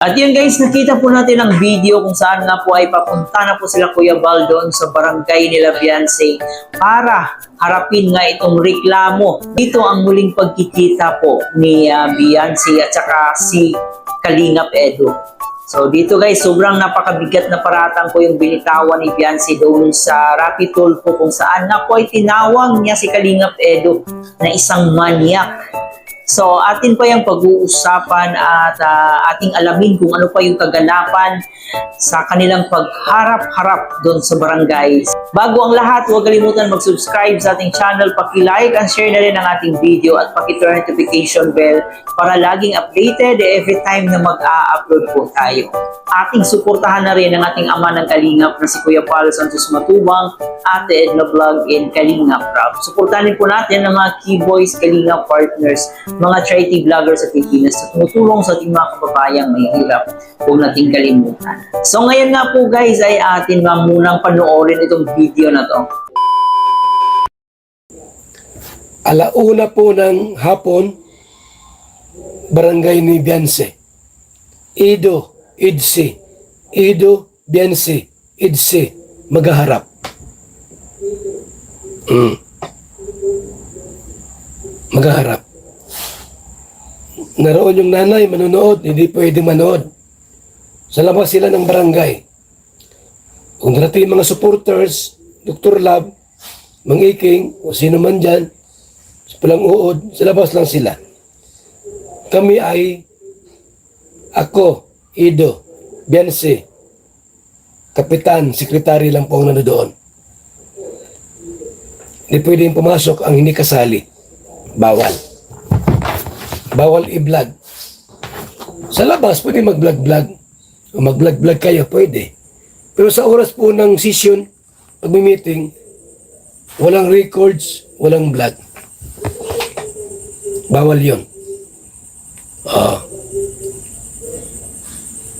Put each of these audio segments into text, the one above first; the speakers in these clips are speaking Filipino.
At yun guys, nakita po natin ang video kung saan nga po ay papunta na po sila Kuya Val doon sa barangay nila Beyonce para harapin nga itong reklamo. Dito ang muling pagkikita po ni Beyonce at saka si Kalingap Edu. So dito guys, sobrang napakabigat na paratang po yung binitawan ni Beyonce doon sa Rapid Tulfo kung saan nga po ay tinawag niya si Kalingap Edu na isang manyak. So atin pa yung pag-uusapan at ating alamin kung ano pa yung kaganapan sa kanilang pagharap-harap doon sa barangay. Bago ang lahat, huwag kalimutan mag-subscribe sa ating channel, paki-like and share na rin ang ating video at paki-turn notification bell para laging updated every time na mag-a-upload po tayo. Ating suportahan na rin ang ating ama ng Kalingap na si Kuya Paul Santos Matubang, Ate Edna Vlog and Kalingap Rob. Suportahan po natin ang mga key boys, Kalingap partners, mga charity vloggers sa Pilipinas na tumutulong sa ating mga kababayang may hirap. Huwag nating kalimutan. So ngayon nga po guys ay atin nga munang panoorin itong video na to. Alauna po ng hapon, barangay ni Beyonce. Edu, Idsi. Edu, Beyonce, Idsi. Maghaharap. Maghaharap. Naroon yung nanay, manonood, hindi pwedeng manood. Sa labas sila ng barangay. Kung darating mga supporters, Dr. Lab, Mang Iking, o sino man dyan, sa Pulang Uod, sa labas lang sila. Kami ay, ako, Edu, Beyonce, kapitan, sekretary lang po ang nandoon. Hindi pwedeng pumasok ang hindi kasali. Bawal. Bawal i-vlog. Sa labas, pwede mag-vlog-vlog. O mag-vlog-vlog kayo, pwede. Pero sa oras po ng session, pag-meeting, walang records, walang vlog. Bawal yun.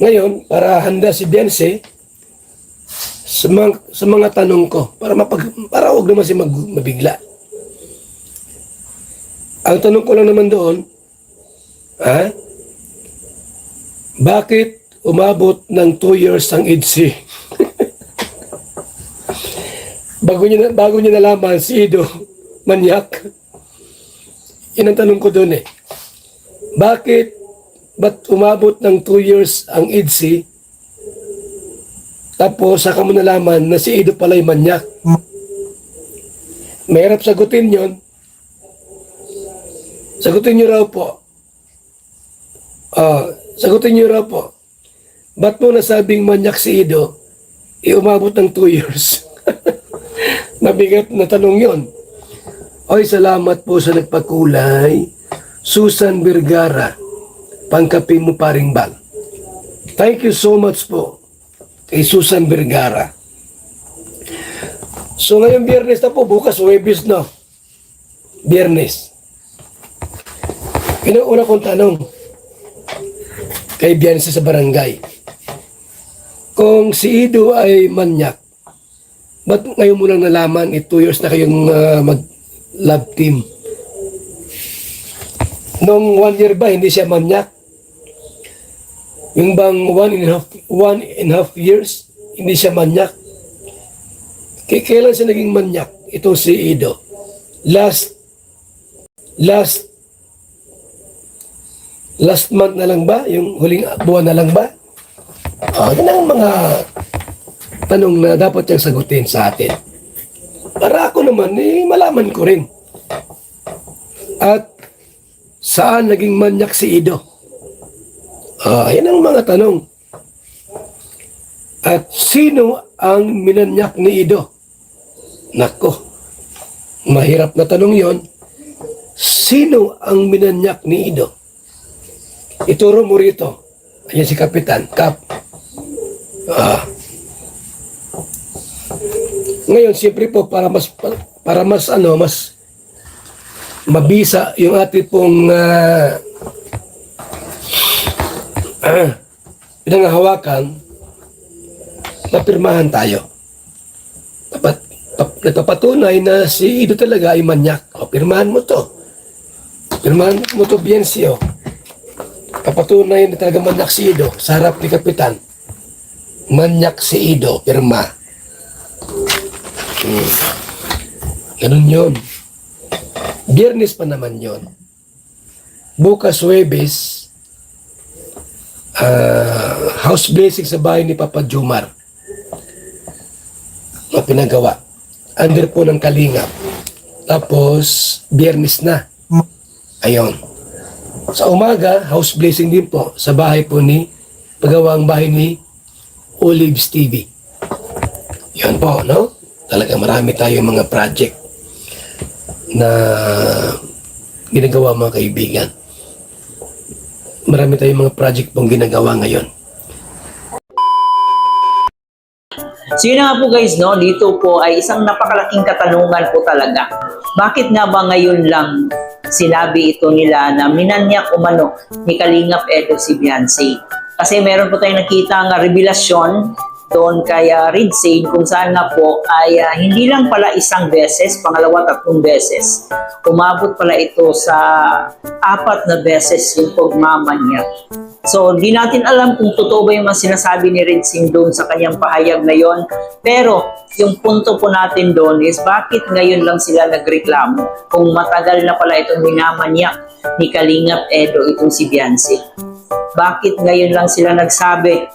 Ngayon, para handa si Beyonce, sa mga tanong ko, para huwag naman siya mabigla. Ang tanong ko lang naman doon, bakit umabot ng 2 years ang IDSI? bago niya nalaman si Edu, manyak. Yan ang tanong ko doon eh. Ba't umabot ng 2 years ang IDSI? Tapos saka mo nalaman na si Edu pala'y manyak. Mahirap sagutin yon. Sagutin niyo raw po. Sagutin niyo raw po. Ba't mo nasabing manyak si Edu? Umabot ng 2 years. Mabigat na tanong yon. Oy, salamat po sa nagpakulay. Susan Vergara. Pangkapi mo paring bal. Thank you so much po kay Susan Vergara. So ngayon Biyernes na po, bukas Huwebes na. Biyernes. Una kong tanong kay Beyonce sa barangay. Kung si Edu ay manyak, ba't ngayon mo lang nalaman 2 years na kayong mag-love team? Nung 1 year ba hindi siya manyak? Yung bang 1.5 years hindi siya manyak? Kailan siya naging manyak? Ito si Edu. Last month na lang ba? Yung huling buwan na lang ba? Yan ang mga tanong na dapat niyang sagutin sa atin. Para ako naman, malaman ko rin. At saan naging manyak si Edu? Yan ang mga tanong. At sino ang minanyak ni Edu? Nako, mahirap na tanong yon. Sino ang minanyak ni Edu? Ituro mo rito. Ayan si Kapitan, Kap. Ngayon, siyempre po, para mas mabisa yung ating pong pinanghahawakan, napirmahan tayo. Nagpapatunay na si Edu talaga ay manyak. Pirmahan mo to. Pirmahan mo to, Beyonce. papatunay na talaga manyak si Ido sa harap ni Kapitan. Manyak si Ido, pirma. Ganun yun. Biyernes pa naman yun. Bukas Huwebes, house blessing sa bahay ni Papa Jumar na pinagawa. Under po ng Kalingap. Tapos, Biyernes na. Ayun. Sa umaga, house blessing din po sa bahay po ni pagawang bahay ni Olives TV. Yan po, no? Talaga marami tayong mga project na ginagawa mga kaibigan. Marami tayong mga project pong ginagawa ngayon. So yun na nga po guys, no? Dito po ay isang napakalaking katanungan po talaga. Bakit nga ba ngayon lang sinabi ito nila na minanyak umano ni Kalingap Edo si Beyonce? Kasi meron po tayong nakita nga revelasyon doon kay Reed Sane kung saan nga po ay hindi lang pala isang beses, pangalawa, tatlong beses. Umabot pala ito sa 4 na beses yung pagmamanyak. So, di natin alam kung totoo ba yung mga sinasabi ni Reed Sane doon sa kanyang pahayag na yon. Pero, yung punto po natin doon is bakit ngayon lang sila nagreklamo kung matagal na pala itong minamanyak ni Kalingap Edo itong si Beyonce. Bakit ngayon lang sila nagsabi?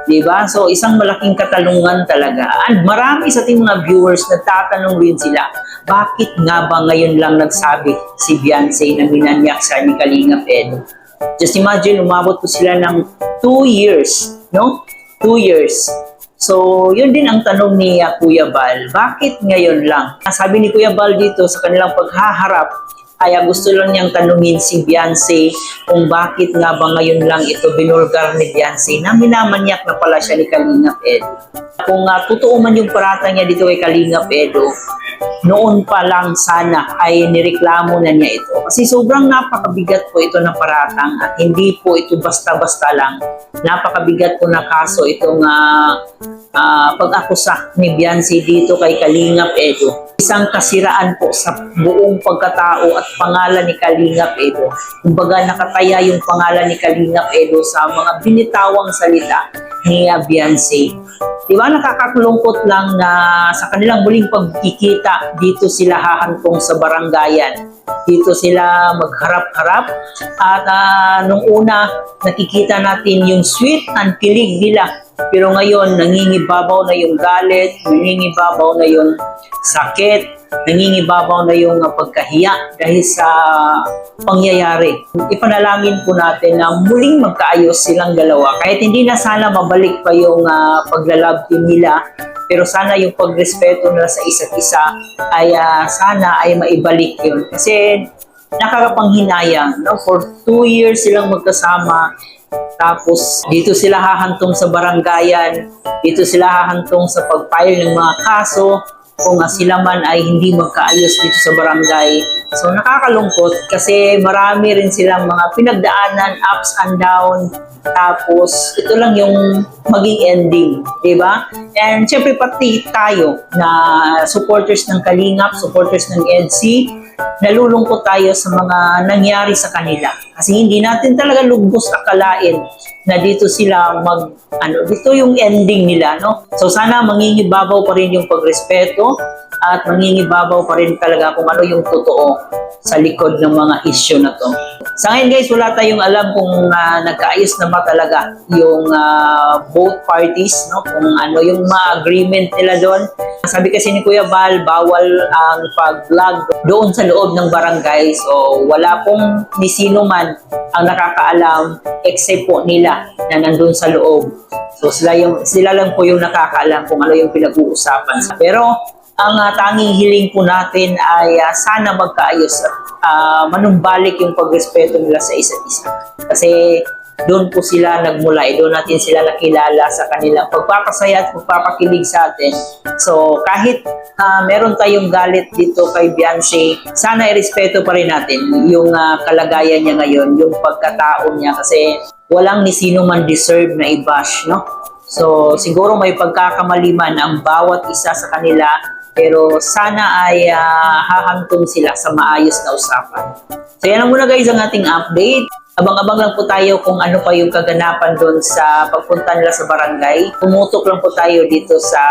Diba? So, isang malaking katanungan talaga. And marami sa ating mga viewers nagtatanong rin sila, bakit nga ba ngayon lang nagsabi si Beyonce na minanyak siya ni Kalingap Edo? Just imagine, umabot po sila ng 2 years, no? 2 years. So, yun din ang tanong ni Kuya Bal. Bakit ngayon lang? Sabi ni Kuya Bal dito sa kanilang paghaharap, ay gusto lang niyang tanungin si Beyonce kung bakit nga ba ngayon lang ito binulgar ni Beyonce na minamanyak na pala siya ni Kalingap Edo. Kung totoo man yung parata niya dito kay Kalingap Edo, noon pa lang sana ay nireklamo na niya ito. Kasi sobrang napakabigat po ito na paratang at hindi po ito basta-basta lang. Napakabigat po na kaso itong pag-akusa ni Beyonce dito kay Kalingap Edo. Isang kasiraan po sa buong pagkatao at pangalan ni Kalingap Edo. Kumbaga nakataya yung pangalan ni Kalingap Edo sa mga binitawang salita ni Beyonce. Diba nakakakulungkot lang na sa kanilang muling pagkikita, dito sila hahantong sa barangayan. Dito sila magharap-harap at nung una nakikita natin yung sweet and kilig nila. Pero ngayon nangingibabaw na yung galit, nangingibabaw na yung sakit, nangingibabaw na yung pagkahiya dahil sa pangyayari. Ipanalangin po natin na muling magkaayos silang dalawa. Kahit hindi na sana mabalik pa yung paglalove team nila, pero sana yung pagrespeto nila sa isa't isa ay sana ay maibalik yun. Kasi nakakapanghinayang, no? For 2 years silang magkasama. Tapos dito sila hahantong sa barangayan, dito sila hahantong sa pag-file ng mga kaso kung sila man ay hindi magkaayos dito sa barangay. So nakakalungkot kasi marami rin silang mga pinagdaanan, ups and down. Tapos ito lang yung maging ending, di ba? And syempre pati tayo na supporters ng Kalingap, supporters ng EDC, nalulungkot tayo sa mga nangyari sa kanila. Kasi hindi natin talaga lubos akalain na dito sila dito yung ending nila, no? So sana mangingibabaw pa rin yung pagrespeto at mangingibabaw pa rin talaga kung ano yung totoo sa likod ng mga issue na to. Sa ngayon guys, wala tayong alam kung nagkaayos na ba talaga yung both parties, no? Kung ano yung mga agreement nila doon. Sabi kasi ni Kuya Bal, bawal ang pag-vlog doon sa loob ng barangay. So wala pong ni sino man ang nakakaalam except po nila na nandun sa loob. So sila lang po yung nakakaalam kung ano yung pinag-uusapan. Pero ang tanging hiling po natin ay sana magkaayos at manumbalik yung pagrespeto nila sa isa't isa. Kasi doon po sila nagmula, doon natin sila nakilala sa kanilang pagpapasaya at pagpapakilig sa atin. So kahit meron tayong galit dito kay Beyonce, sana irespeto pa rin natin yung kalagayan niya ngayon, yung pagkatao niya kasi walang ni sino man deserve na i-bash, no? So siguro may pagkakamaliman ang bawat isa sa kanila, pero sana ay hahantong sila sa maayos na usapan. So yan lang muna guys ang ating update. Abang-abang lang po tayo kung ano pa yung kaganapan doon sa pagpunta nila sa barangay. Pumutok lang po tayo dito sa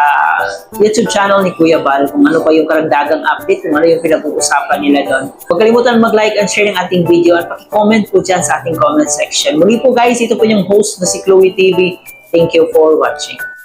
YouTube channel ni Kuya Bal kung ano pa yung karagdagang update, kung ano yung pinag-uusapan nila doon. Huwag kalimutan mag-like and share ng ating video at paki-comment po dyan sa ating comment section. Muli po guys, ito po yung host na si Chloe TV. Thank you for watching.